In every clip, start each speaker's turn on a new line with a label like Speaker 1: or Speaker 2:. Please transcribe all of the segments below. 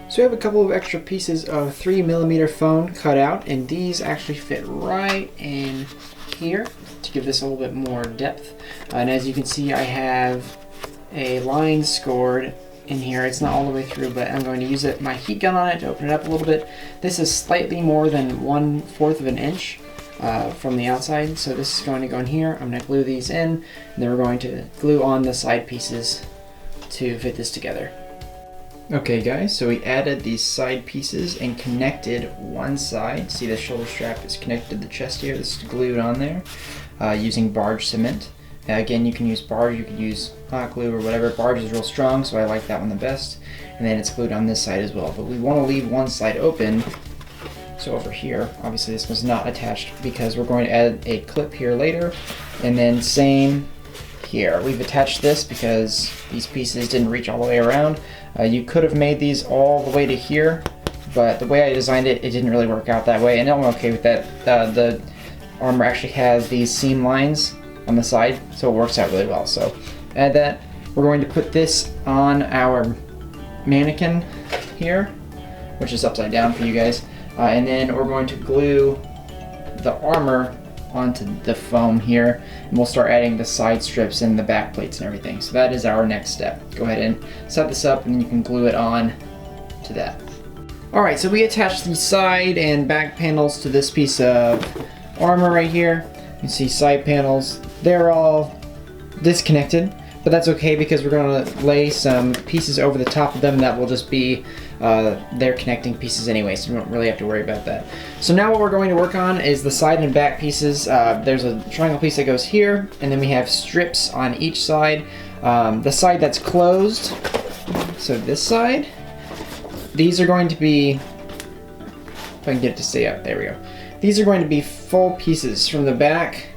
Speaker 1: So we have a couple of extra pieces of 3mm foam cut out, and these actually fit right in here to give this a little bit more depth. And as you can see, I have a line scored in here. It's not all the way through, but I'm going to use my heat gun on it to open it up a little bit. This is slightly more than 1/4 of an inch from the outside, so this is going to go in here. I'm going to glue these in, and then we're going to glue on the side pieces to fit this together. Okay guys, so we added these side pieces and connected one side. See, the shoulder strap is connected to the chest here. This is glued on there using barge cement. Again, you can use barge, you can use hot glue or whatever. Barge is real strong, so I like that one the best. And then it's glued on this side as well. But we want to leave one side open. So over here, obviously this was not attached because we're going to add a clip here later. And then same here. We've attached this because these pieces didn't reach all the way around. You could have made these all the way to here, but the way I designed it, it didn't really work out that way, and I'm okay with that. The armor actually has these seam lines on the side, so it works out really well. So add that. We're going to put this on our mannequin here, which is upside down for you guys, and then we're going to glue the armor onto the foam here, and we'll start adding the side strips and the back plates and everything. So that is our next step. Go ahead and set this up, and then you can glue it on to that. Alright, so we attached the side and back panels to this piece of armor right here. You can see side panels, they're all disconnected, but that's okay because we're going to lay some pieces over the top of them that will just be their connecting pieces anyway, so you don't really have to worry about that. So now what we're going to work on is the side and back pieces. There's a triangle piece that goes here, and then we have strips on each side. The side that's closed, so this side, these are going to be, if I can get it to stay up, there we go. These are going to be full pieces from the back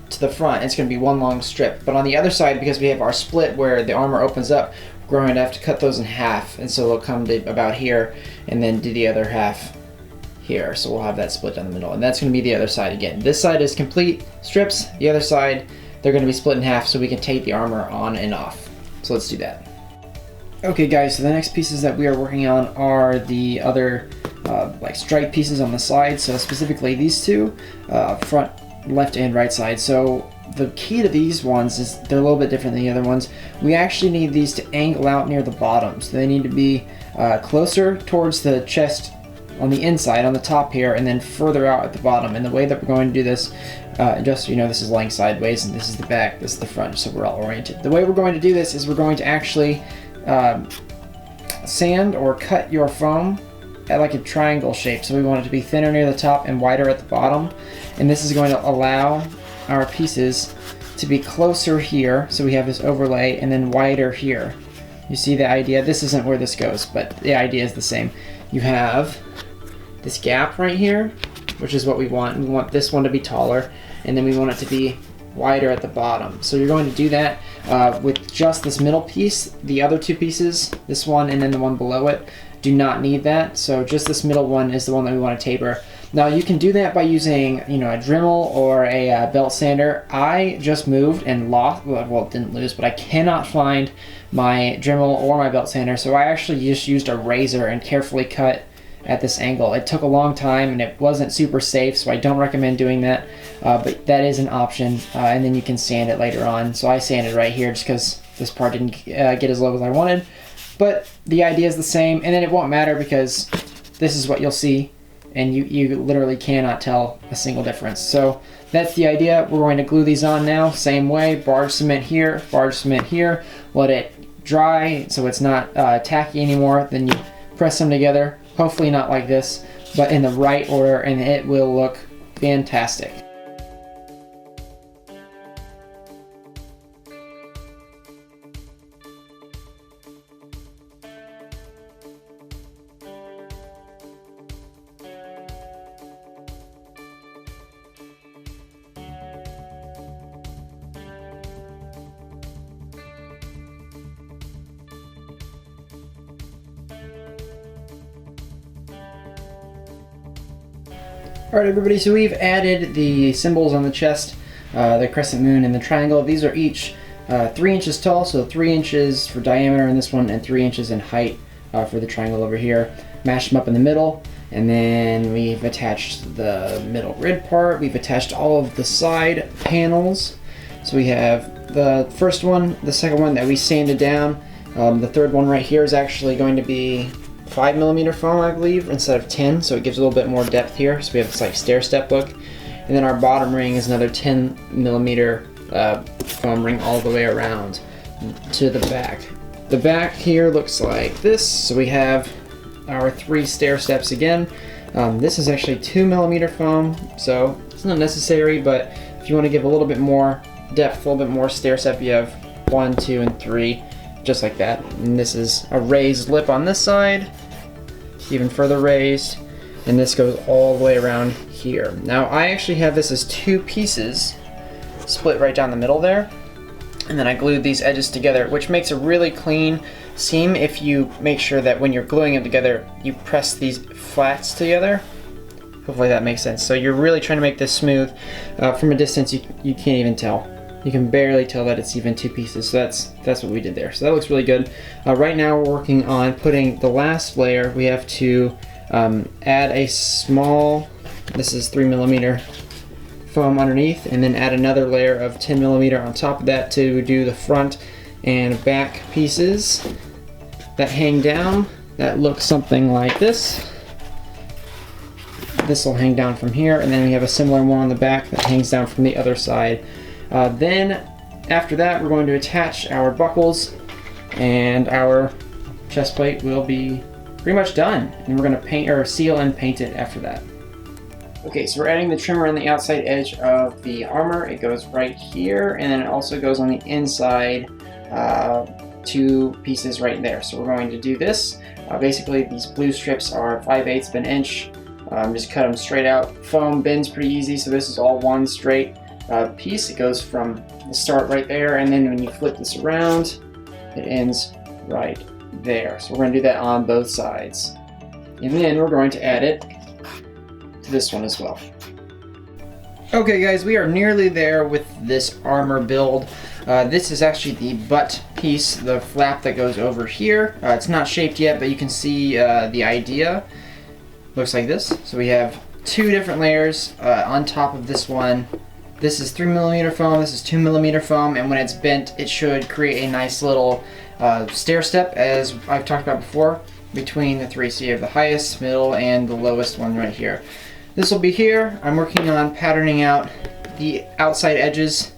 Speaker 1: to the front. It's going to be one long strip, but on the other side, because we have our split where the armor opens up, we're going to have to cut those in half, and so they'll come to about here and then do the other half here. So we'll have that split down the middle, and that's going to be the other side again. This side is complete strips, the other side they're going to be split in half so we can take the armor on and off. So let's do that. Okay guys, so the next pieces that we are working on are the other like stripe pieces on the side, so specifically these two, front left and right side. So the key to these ones is they're a little bit different than the other ones. We actually need these to angle out near the bottom, so they need to be closer towards the chest on the inside, on the top here, and then further out at the bottom. And the way that we're going to do this, just so you know, this is laying sideways, and this is the back, this is the front, so we're all oriented. The way we're going to do this is we're going to actually sand or cut your foam at like a triangle shape. So we want it to be thinner near the top and wider at the bottom. And this is going to allow our pieces to be closer here, so we have this overlay, and then wider here. You see the idea? This isn't where this goes, but the idea is the same. You have this gap right here, which is what we want. We want this one to be taller, and then we want it to be wider at the bottom. So you're going to do that with just this middle piece. The other two pieces, this one and then the one below it, do not need that. So just this middle one is the one that we want to taper. Now you can do that by using, you know, a Dremel or a belt sander. I just moved and lost, well, didn't lose, but I cannot find my Dremel or my belt sander, so I actually just used a razor and carefully cut at this angle. It took a long time and it wasn't super safe, so I don't recommend doing that, but that is an option, and then you can sand it later on. So I sanded right here just because this part didn't get as low as I wanted, but the idea is the same, and then it won't matter because this is what you'll see, and you literally cannot tell a single difference. So that's the idea. We're going to glue these on now, same way, barge cement here, let it dry so it's not tacky anymore, then you press them together, hopefully not like this, but in the right order, and it will look fantastic. Alright everybody, so we've added the symbols on the chest, the crescent moon and the triangle. These are each 3 inches tall, so 3 inches for diameter in this one and 3 inches in height for the triangle over here. Mashed them up in the middle, and then we've attached the middle grid part. We've attached all of the side panels. So we have the first one, the second one that we sanded down. The third one right here is actually going to be 5mm foam, I believe, instead of 10, so it gives a little bit more depth here. So we have this like stair step look. And then our bottom ring is another 10mm foam ring all the way around to the back. The back here looks like this. So we have our 3 stair steps again. This is actually 2mm foam, so it's not necessary, but if you want to give a little bit more depth, a little bit more stair step, you have 1, 2, and 3, just like that. And this is a raised lip on this side, even further raised, and this goes all the way around here. Now I actually have this as 2 pieces split right down the middle there, and then I glued these edges together, which makes a really clean seam if you make sure that when you're gluing them together you press these flats together. Hopefully that makes sense. So you're really trying to make this smooth. From a distance you can't even tell. You can barely tell that it's even 2 pieces. So that's what we did there. So that looks really good. Right now we're working on putting the last layer. We have to add a small, this is 3mm foam underneath, and then add another layer of 10mm on top of that to do the front and back pieces that hang down. That looks something like this. This will hang down from here, and then we have a similar one on the back that hangs down from the other side. Then after that we're going to attach our buckles, and our chest plate will be pretty much done, and we're going to paint or seal and paint it after that. Okay, so we're adding the trimmer on the outside edge of the armor. It goes right here, and then it also goes on the inside 2 pieces right there. So we're going to do this. Basically these blue strips are 5/8 of an inch. Just cut them straight out. Foam bends pretty easy, so this is all one straight piece. It goes from the start right there, and then when you flip this around, it ends right there. So we're going to do that on both sides. And then we're going to add it to this one as well. Okay guys, we are nearly there with this armor build. This is actually the butt piece, the flap that goes over here. It's not shaped yet, but you can see the idea. Looks like this. So we have 2 different layers on top of this one. This is 3mm foam, this is 2mm foam, and when it's bent it should create a nice little stair step, as I've talked about before, between the 3. So you have the highest, middle, and the lowest one right here. This will be here. I'm working on patterning out the outside edges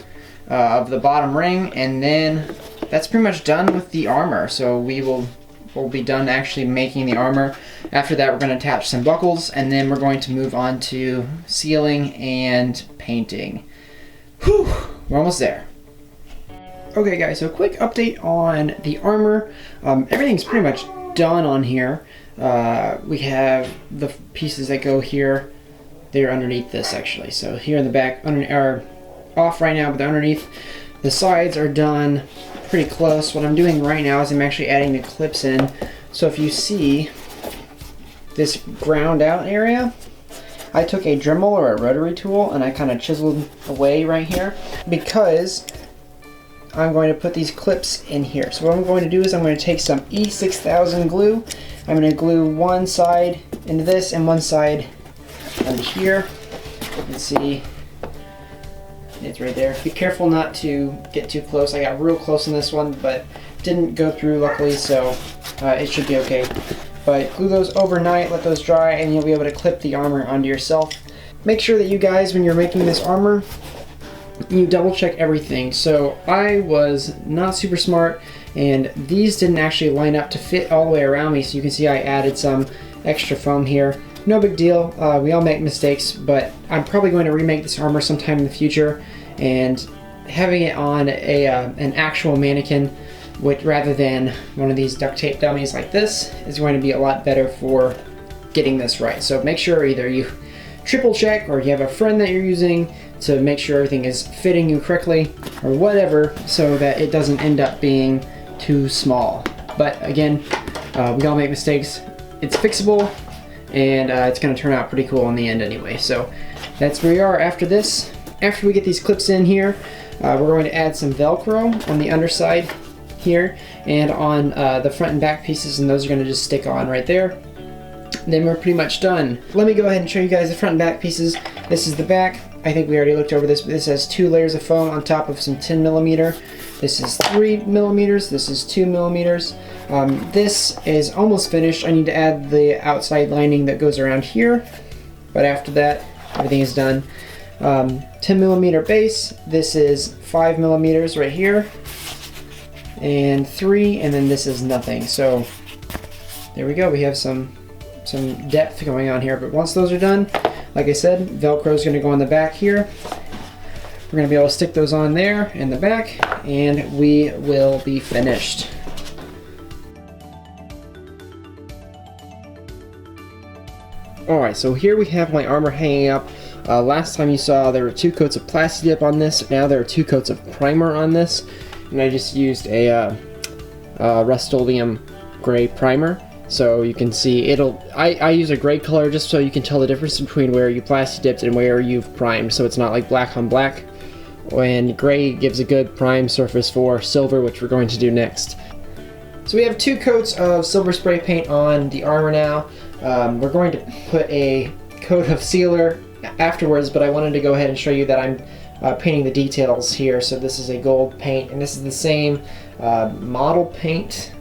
Speaker 1: of the bottom ring, and then that's pretty much done with the armor. So we'll be done actually making the armor. After that we're going to attach some buckles, and then we're going to move on to sealing and painting. Whew, we're almost there. Okay guys, so quick update on the armor. Everything's pretty much done on here. We have the pieces that go here. They're underneath this actually. So here in the back are off right now, but they're underneath. The sides are done pretty close. What I'm doing right now is I'm actually adding the clips in. So if you see this ground out area, I took a Dremel or a rotary tool and I kind of chiseled away right here, because I'm going to put these clips in here. So what I'm going to do is I'm going to take some E6000 glue. I'm going to glue one side into this and one side under here. You can see it's right there. Be careful not to get too close. I got real close in this one, but didn't go through luckily, so it should be okay. But glue those overnight, let those dry, and you'll be able to clip the armor onto yourself. Make sure that you guys, when you're making this armor, you double check everything. So I was not super smart, and these didn't actually line up to fit all the way around me, so you can see I added some extra foam here. No big deal, we all make mistakes, but I'm probably going to remake this armor sometime in the future, and having it on an actual mannequin rather than one of these duct tape dummies like this is going to be a lot better for getting this right. So make sure either you triple check, or you have a friend that you're using to make sure everything is fitting you correctly, or whatever, so that it doesn't end up being too small. But again, we all make mistakes. It's fixable, and it's going to turn out pretty cool in the end anyway. So that's where we are after this. After we get these clips in here, we're going to add some Velcro on the underside here and on the front and back pieces, and those are going to just stick on right there. Then we're pretty much done. Let me go ahead and show you guys the front and back pieces. This is the back. I think we already looked over this, but this has 2 layers of foam on top of some 10mm. This is 3mm. This is 2mm. This is almost finished. I need to add the outside lining that goes around here, but after that, everything is done. 10mm base. This is 5mm right here, and 3, and then this is nothing. So there we go. We have some depth going on here, but once those are done, like I said, Velcro is going to go on the back here. We're going to be able to stick those on there in the back, and we will be finished. Alright, so here we have my armor hanging up. Last time you saw there were 2 coats of plasti dip on this. Now there are 2 coats of primer on this, and I just used a Rust-Oleum gray primer. So you can see I use a gray color just so you can tell the difference between where you plasti dipped and where you've primed, so it's not like black on black. And gray gives a good prime surface for silver, which we're going to do next. So we have 2 coats of silver spray paint on the armor now. We're going to put a coat of sealer afterwards, but I wanted to go ahead and show you that I'm painting the details here. So this is a gold paint, and this is the same model paint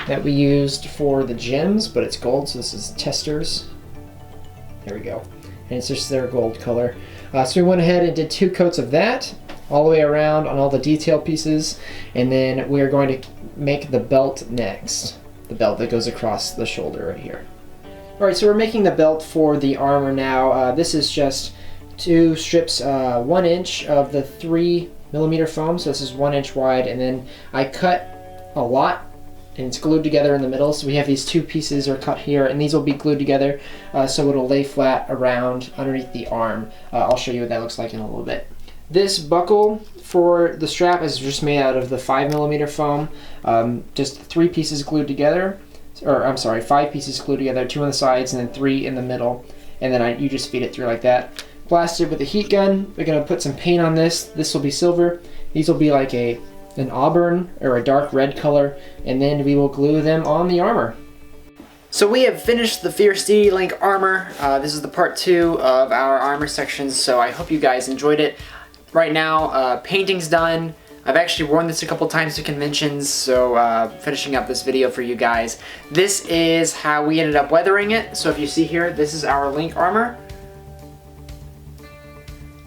Speaker 1: that we used for the gems, but it's gold, so this is testers. There we go. And it's just their gold color. So we went ahead and did 2 coats of that all the way around on all the detail pieces, and then we're going to make the belt next. The belt that goes across the shoulder right here. Alright, so we're making the belt for the armor now. This is just 2 strips, 1 inch of the 3mm foam, so this is 1 inch wide, and then I cut a lot, and it's glued together in the middle. So we have these 2 pieces are cut here, and these will be glued together so it'll lay flat around underneath the arm. I'll show you what that looks like in a little bit. This buckle for the strap is just made out of the 5mm foam. Just 3 pieces glued together, or I'm sorry, 5 pieces glued together, 2 on the sides and then 3 in the middle, and then you just feed it through like that. Blasted with a heat gun. We're going to put some paint on this. This will be silver. These will be like an auburn or a dark red color, and then we will glue them on the armor. So we have finished the Fierce Deity Link armor. This is the part 2 of our armor sections, so I hope you guys enjoyed it. Right now, painting's done. I've actually worn this a couple times to conventions, so finishing up this video for you guys. This is how we ended up weathering it. So if you see here, this is our Link armor.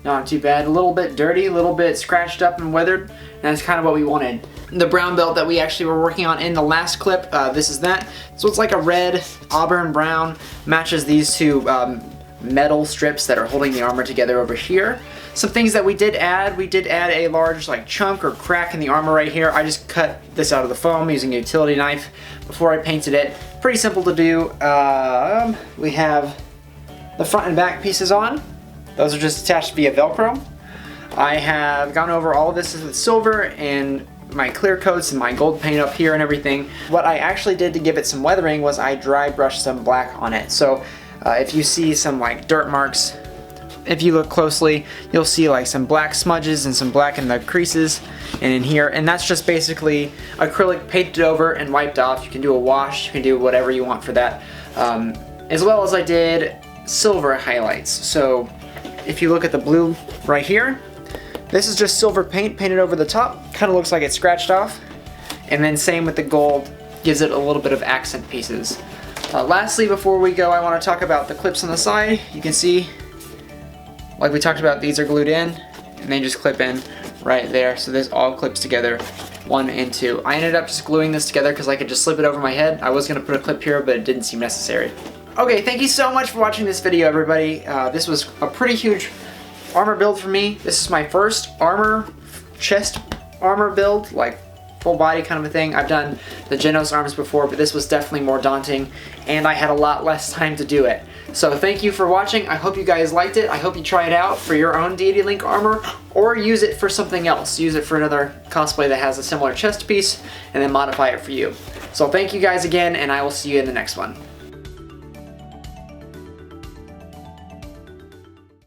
Speaker 1: Not too bad, a little bit dirty, a little bit scratched up and weathered, and that's kind of what we wanted. The brown belt that we actually were working on in the last clip, this is that. So it's like a red auburn brown, matches these 2 metal strips that are holding the armor together over here. Some things that we did add a large like chunk or crack in the armor right here. I just cut this out of the foam using a utility knife before I painted it. Pretty simple to do. We have the front and back pieces on. Those are just attached via Velcro. I have gone over all of this with silver and my clear coats and my gold paint up here and everything. What I actually did to give it some weathering was I dry brushed some black on it. So if you see some like dirt marks, if you look closely, you'll see like some black smudges and some black in the creases and in here, and that's just basically acrylic painted over and wiped off. You can do a wash, you can do whatever you want for that. As well as I did silver highlights. So if you look at the blue right here, this is just silver paint painted over the top. Kind of looks like it's scratched off. And then same with the gold, gives it a little bit of accent pieces. Lastly, before we go, I want to talk about the clips on the side. You can see, like we talked about, these are glued in, and they just clip in right there. So this all clips together, 1 and 2. I ended up just gluing this together because I could just slip it over my head. I was going to put a clip here, but it didn't seem necessary. Okay, thank you so much for watching this video, everybody. This was a pretty huge armor build for me. This is my first chest armor build, like full body kind of a thing. I've done the Genos arms before, but this was definitely more daunting, and I had a lot less time to do it. So thank you for watching. I hope you guys liked it. I hope you try it out for your own Deity Link armor, or use it for something else. Use it for another cosplay that has a similar chest piece, and then modify it for you. So thank you guys again, and I will see you in the next one.